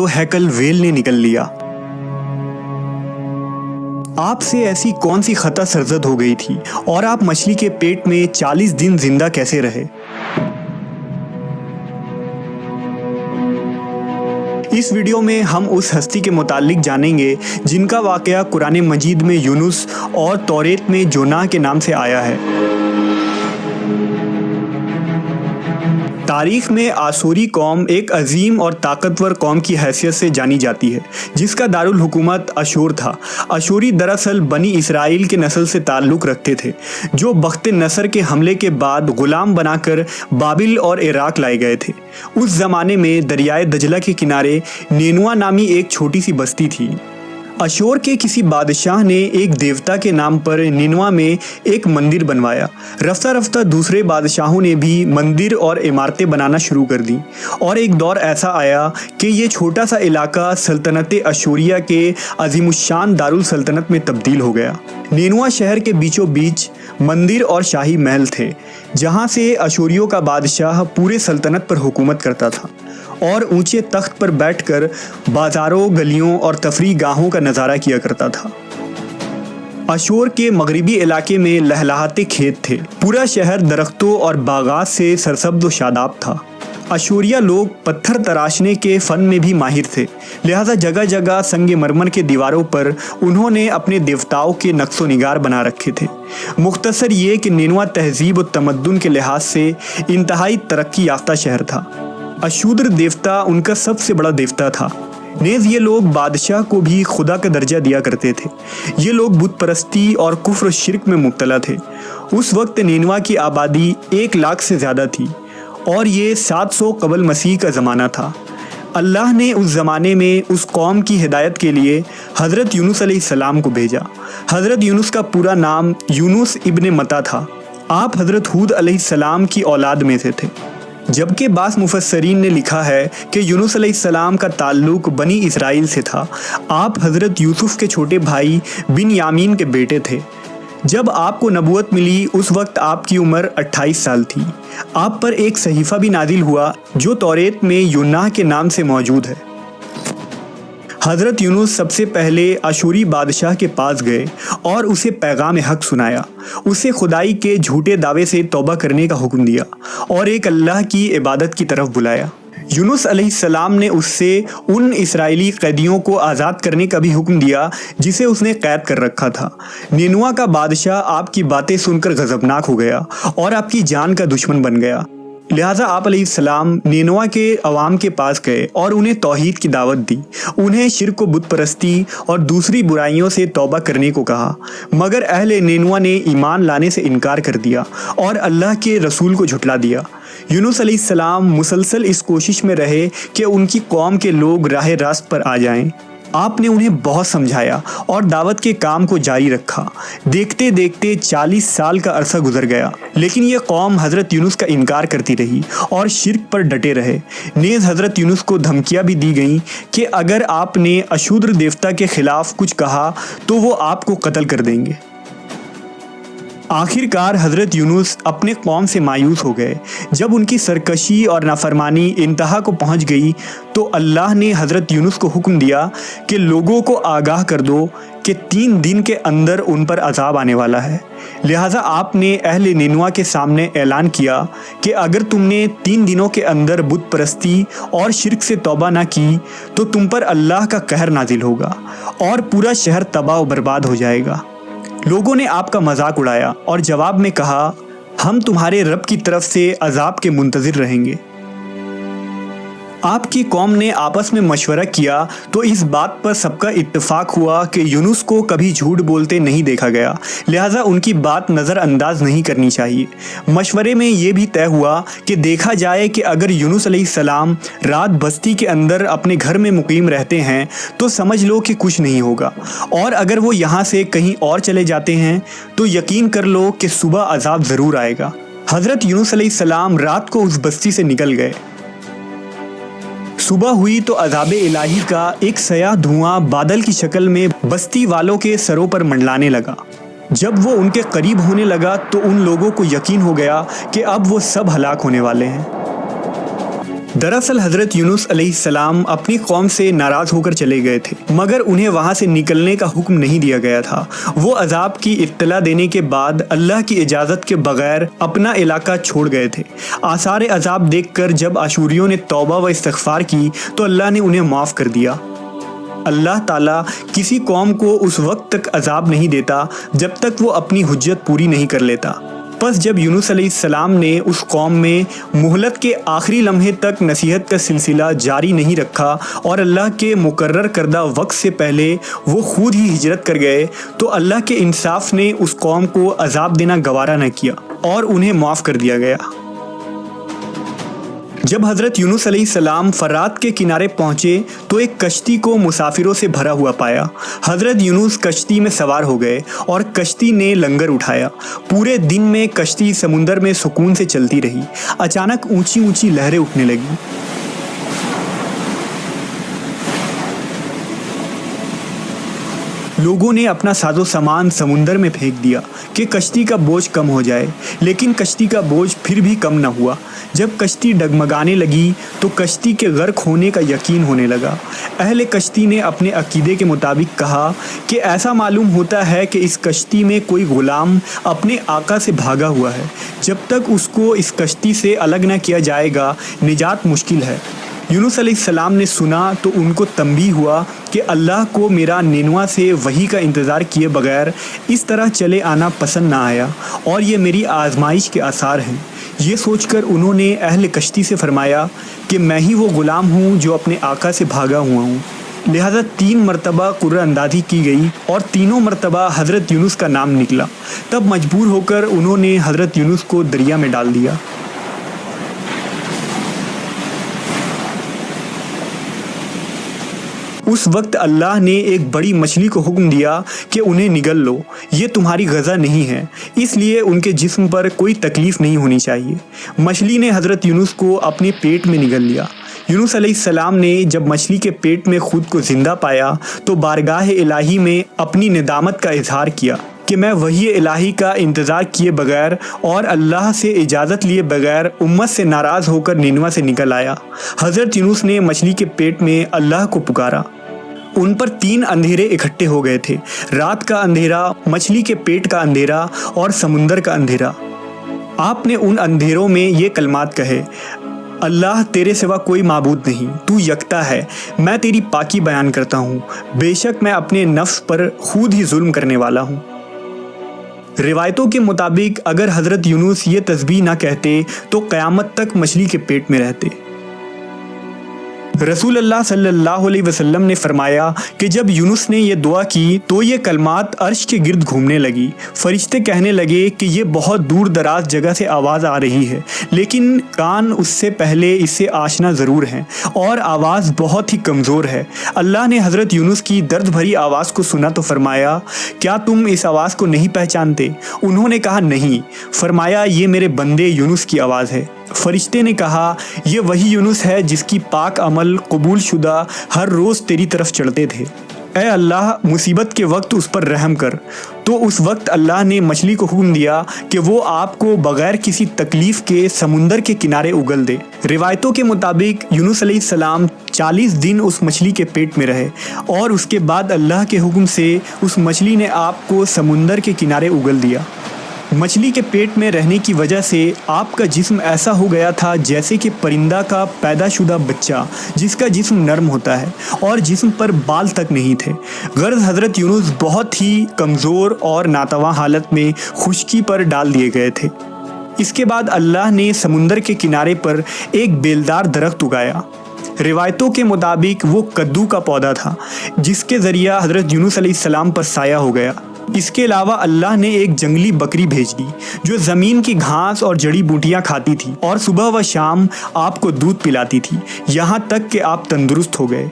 जो हैकल व्हेल ने निगल लिया। आपसे ऐसी कौन सी खता सरजद हो गई थी और आप मछली के पेट में 40 दिन जिंदा कैसे रहे? इस वीडियो में हम उस हस्ती के मुतालिक जानेंगे जिनका वाक़या कुरान मजीद में यूनुस और तौरेत में जोनाह के नाम से आया है। तारीख में आसूरी कौम एक अजीम और ताकतवर कौम की हैसियत से जानी जाती है, जिसका दारुल हुकूमत अशूर था। अशूरी दरअसल बनी इसराइल के नस्ल से ताल्लुक़ रखते थे, जो बख्त नसर के हमले के बाद ग़ुलाम बनाकर बाबिल और इराक़ लाए गए थे। उस ज़माने में दरियाए दजला के किनारे नेनुआ नामी एक छोटी सी बस्ती थी। अशूर के किसी बादशाह ने एक देवता के नाम पर निनवा में एक मंदिर बनवाया। रफ्ता रफ्ता दूसरे बादशाहों ने भी मंदिर और इमारतें बनाना शुरू कर दी और एक दौर ऐसा आया कि ये छोटा सा इलाका सल्तनत अशूरिया के अजीमुशान दारुल सल्तनत में तब्दील हो गया। निनवा शहर के बीचों बीच मंदिर और शाही महल थे, जहाँ से अशूरियों का बादशाह पूरे सल्तनत पर हुकूमत करता था और ऊंचे तख्त पर बैठकर बाज़ारों, गलियों और तफरीह गाहों का नज़ारा किया करता था। अशूर के मगरिबी इलाके में लहलहाते खेत थे। पूरा शहर दरख्तों और बागात से सरसब्ज़ व शादाब था। अशूरिया लोग पत्थर तराशने के फ़न में भी माहिर थे, लिहाजा जगह जगह संगे मरमर के दीवारों पर उन्होंने अपने देवताओं के नक्शो निगार बना रखे थे। मुख्तसर ये कि निनवा तहजीब व तमद्दुन के लिहाज से इंतहाई तरक्की याफ्ता शहर था। अशूद्र देवता उनका सबसे बड़ा देवता था। नेज़ ये लोग बादशाह को भी खुदा का दर्जा दिया करते थे। ये लोग बुत परस्ती और कुफ्र शिर्क में मुब्तला थे। उस वक्त निनवा की आबादी 1 लाख से ज़्यादा थी और ये 700 कबल मसीह का ज़माना था। अल्लाह ने उस ज़माने में उस कौम की हिदायत के लिए हज़रत यूनुस अलैहिस्सलाम को भेजा। हज़रत यूनुस का पूरा नाम यूनुस इब्न मत्ता था। आप हज़रत हूद अलैहिस्सलाम की औलाद में से थे, जबकि बास मुफस्सरीन ने लिखा है कि यूनुस अलैहिस्सलाम का ताल्लुक़ बनी इसराइल से था। आप हज़रत यूसुफ़ के छोटे भाई बिन यामीन के बेटे थे। जब आपको नबूवत मिली उस वक्त आपकी उम्र 28 साल थी। आप पर एक सहीफ़ा भी नाजिल हुआ जो तौरेत में यूनाह के नाम से मौजूद है। हज़रत यूनुस सबसे पहले अशूरी बादशाह के पास गए और उसे पैगाम हक़ सुनाया। उसे खुदाई के झूठे दावे से तौबा करने का हुक्म दिया और एक अल्लाह की इबादत की तरफ बुलाया। यूनुस अलैहिस्सलाम ने उससे उन इस्राएली कैदियों को आज़ाद करने का भी हुक्म दिया जिसे उसने कैद कर रखा था। निनवा का बादशाह आपकी बातें सुनकर गज़बनाक हो गया और आपकी जान का दुश्मन बन गया। लिहाजा आप अलैहिस्सलाम निनवा के अवाम के पास गए और उन्हें तौहीद की दावत दी। उन्हें शिर्क व बुत परस्ती और दूसरी बुराइयों से तौबा करने को कहा, मगर अहले निनवा ने ईमान लाने से इनकार कर दिया और अल्लाह के रसूल को झुटला दिया। यूनुस अलैहिस्सलाम मुसलसल इस कोशिश में रहे कि उनकी कौम के लोग राह रास्त पर आ जाएं। आपने उन्हें बहुत समझाया और दावत के काम को जारी रखा। देखते देखते 40 साल का अरसा गुजर गया, लेकिन यह कौम हज़रत यूनुस का इनकार करती रही और शिर्क पर डटे रहे। नेज़ हज़रत यूनुस को धमकियां भी दी गईं कि अगर आपने अशूद्र देवता के ख़िलाफ़ कुछ कहा तो वो आपको कत्ल कर देंगे। आखिरकार हज़रत यूनुस अपने कौम से मायूस हो गए। जब उनकी सरकशी और नाफरमानी इंतहा को पहुंच गई तो अल्लाह ने हज़रत यूनुस को हुक्म दिया कि लोगों को आगाह कर दो कि 3 दिन के अंदर उन पर अजाब आने वाला है। लिहाजा आपने अहले निनवा के सामने ऐलान किया कि अगर तुमने 3 दिनों के अंदर बुत परस्ती और शिर्क से तौबा ना की तो तुम पर अल्लाह का कहर नाजिल होगा और पूरा शहर तबाह व बर्बाद हो जाएगा। लोगों ने आपका मजाक उड़ाया और जवाब में कहा, हम तुम्हारे रब की तरफ से अजाब के मुंतज़िर रहेंगे। आपकी कौम ने आपस में मशवरा किया तो इस बात पर सबका इत्तेफाक हुआ कि यूनुस को कभी झूठ बोलते नहीं देखा गया, लिहाजा उनकी बात नज़रअंदाज नहीं करनी चाहिए। मशवरे में ये भी तय हुआ कि देखा जाए कि अगर यूनुस अलैहिस्सलाम रात बस्ती के अंदर अपने घर में मुकीम रहते हैं तो समझ लो कि कुछ नहीं होगा, और अगर वो यहाँ से कहीं और चले जाते हैं तो यकीन कर लो कि सुबह अजाब ज़रूर आएगा। हज़रत यूनुस अलैहिस्सलाम रात को उस बस्ती से निकल गए। सुबह हुई तो अज़ाबे इलाही का एक सयाह धुआं बादल की शक्ल में बस्ती वालों के सरों पर मंडलाने लगा। जब वो उनके करीब होने लगा तो उन लोगों को यकीन हो गया कि अब वो सब हलाक होने वाले हैं। दरअसल हजरत यूनुस अलैहिस्सलाम अपनी कौम से नाराज होकर चले गए थे, मगर उन्हें वहां से निकलने का हुक्म नहीं दिया गया था। वो अजाब की इत्तला देने के बाद अल्लाह की इजाज़त के बगैर अपना इलाका छोड़ गए थे। आसार अजाब देखकर जब अशूरियों ने तौबा व इस्तिग़फ़ार की तो अल्लाह ने उन्हें माफ़ कर दिया। अल्लाह ताला किसी कौम को उस वक्त तक अजाब नहीं देता जब तक वो अपनी हुज्जत पूरी नहीं कर लेता। बस जब यूनुस अलैहिस्सलाम ने उस कौम में मुहलत के आखिरी लम्हे तक नसीहत का सिलसिला जारी नहीं रखा और अल्लाह के मुकर्रर करदा वक्त से पहले वो खुद ही हिजरत कर गए, तो अल्लाह के इंसाफ ने उस कौम को अजाब देना गवारा न किया और उन्हें माफ़ कर दिया गया। जब हज़रत यूनुस अलैहिस्सलाम फरात के किनारे पहुँचे तो एक कश्ती को मुसाफिरों से भरा हुआ पाया। हज़रत यूनुस कश्ती में सवार हो गए और कश्ती ने लंगर उठाया। पूरे दिन में कश्ती समुंदर में सुकून से चलती रही। अचानक ऊंची ऊंची लहरें उठने लगीं। लोगों ने अपना साजो सामान समुंदर में फेंक दिया कि कश्ती का बोझ कम हो जाए, लेकिन कश्ती का बोझ फिर भी कम न हुआ। जब कश्ती डगमगाने लगी तो कश्ती के गर्क होने का यकीन होने लगा। अहले कश्ती ने अपने अकीदे के मुताबिक कहा कि ऐसा मालूम होता है कि इस कश्ती में कोई गुलाम अपने आका से भागा हुआ है। जब तक उसको इस कश्ती से अलग न किया जाएगा, निजात मुश्किल है। यूनुस अलैहिस्सलाम ने सुना तो उनको तंबीह हुआ कि अल्लाह को मेरा निनवा से वही का इंतज़ार किए बगैर इस तरह चले आना पसंद ना आया और ये मेरी आजमाइश के आसार हैं। ये सोचकर उन्होंने अहले कश्ती से फरमाया कि मैं ही वो ग़ुलाम हूँ जो अपने आका से भागा हुआ हूँ। लिहाजा 3 मरतबा कुर्रा अंदाज़ी की गई और तीनों मरतबा हज़रत यूनुस का नाम निकला। तब मजबूर होकर उन्होंने हज़रत यूनुस को दरिया में डाल दिया। उस वक्त अल्लाह ने एक बड़ी मछली को हुक्म दिया कि उन्हें निगल लो, ये तुम्हारी गज़ा नहीं है, इसलिए उनके जिस्म पर कोई तकलीफ़ नहीं होनी चाहिए। मछली ने हज़रत यूनुस को अपने पेट में निगल लिया। यूनुस अलैहिस्सलाम ने जब मछली के पेट में खुद को ज़िंदा पाया तो बारगाह इलाही में अपनी निदामत का इजहार किया कि मैं वही इलाही का इंतज़ार किए बगैर और अल्लाह से इजाज़त लिए बगैर उम्मत से नाराज़ होकर निनवा से निकल आया। हज़रत यूनुस ने मछली के पेट में अल्लाह को पुकारा। उन पर 3 अंधेरे इकट्ठे हो गए थे, रात का अंधेरा, मछली के पेट का अंधेरा और समुंदर का अंधेरा। आपने उन अंधेरों में ये कलमात कहे, अल्लाह तेरे सिवा कोई माबूद नहीं, तू यकता है, मैं तेरी पाकी बयान करता हूँ, बेशक मैं अपने नफ्स पर खुद ही जुल्म करने वाला हूँ। रिवायतों के मुताबिक अगर हज़रत यूनुस ये तस्बीह ना कहते तो क़यामत तक मछली के पेट में रहते। रसूल अल्लाह सल्लल्लाहु अलैहि वसल्लम ने फरमाया कि जब यूनुस ने यह दुआ की तो ये कलमात अर्श के गिर्द घूमने लगी। फरिश्ते कहने लगे कि ये बहुत दूर दराज जगह से आवाज़ आ रही है, लेकिन कान उससे पहले इससे आशना ज़रूर हैं और आवाज़ बहुत ही कमज़ोर है। अल्लाह ने हज़रत यूनुस की दर्द भरी आवाज़ को सुना तो फरमाया, क्या तुम इस आवाज़ को नहीं पहचानते? उन्होंने कहा नहीं। फरमाया, ये मेरे बंदे यूनुस की आवाज़ है। फरिश्ते ने कहा, ये वही यूनुस है जिसकी पाक अमल कबूल शुदा हर रोज़ तेरी तरफ चढ़ते थे। ऐ अल्लाह, मुसीबत के वक्त उस पर रहम कर। तो उस वक्त अल्लाह ने मछली को हुक्म दिया कि वो आपको बग़ैर किसी तकलीफ़ के समुंदर के किनारे उगल दे। रिवायतों के मुताबिक यूनुस अलैहिस्सलाम 40 दिन उस मछली के पेट में रहे और उसके बाद अल्लाह के हुक्म से उस मछली ने आपको समुंदर के किनारे उगल दिया। मछली के पेट में रहने की वजह से आपका जिस्म ऐसा हो गया था जैसे कि परिंदा का पैदाशुदा बच्चा जिसका जिस्म नरम होता है और जिस्म पर बाल तक नहीं थे। गर्ज़ हज़रत यूनुस बहुत ही कमज़ोर और नातवा हालत में खुश्की पर डाल दिए गए थे। इसके बाद अल्लाह ने समुंदर के किनारे पर एक बेलदार दरख्त उगाया। रिवायतों के मुताबिक वो कद्दू का पौधा था जिसके ज़रिया हज़रत यूनुस अलैहिस्सलाम पर साया हो गया। इसके अलावा अल्लाह ने एक जंगली बकरी भेज दी जो ज़मीन की घास और जड़ी बूटियाँ खाती थी और सुबह व शाम आपको दूध पिलाती थी, यहाँ तक कि आप तंदुरुस्त हो गए।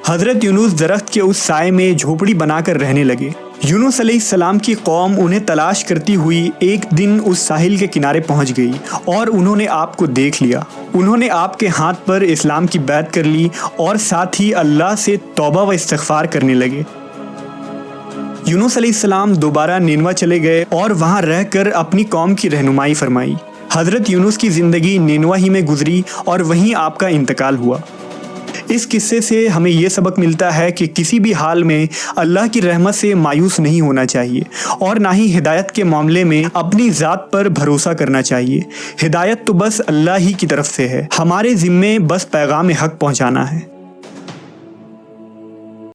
हज़रत यूनुस दरख्त के उस साए में झोपड़ी बनाकर रहने लगे। यूनुस अलैहिस्सलाम की कौम उन्हें तलाश करती हुई एक दिन उस साहिल के किनारे पहुंच गई और उन्होंने आपको देख लिया। उन्होंने आपके हाथ पर इस्लाम की बैत कर ली और साथ ही अल्लाह से तौबा व इस्तिग़फ़ार करने लगे। यूनुस अलैहिस्सलाम दोबारा निनवा चले गए और वहां रहकर अपनी कौम की रहनुमाई फरमाई। حضرت یونس کی زندگی نینوا ہی میں گزری اور وہیں آپ کا انتقال ہوا۔ اس قصے سے ہمیں یہ سبق ملتا ہے کہ کسی بھی حال میں اللہ کی رحمت سے مایوس نہیں ہونا چاہیے اور نہ ہی ہدایت کے معاملے میں اپنی ذات پر بھروسہ کرنا چاہیے۔ ہدایت تو بس اللہ ہی کی طرف سے ہے، ہمارے ذمے بس پیغام حق پہنچانا ہے۔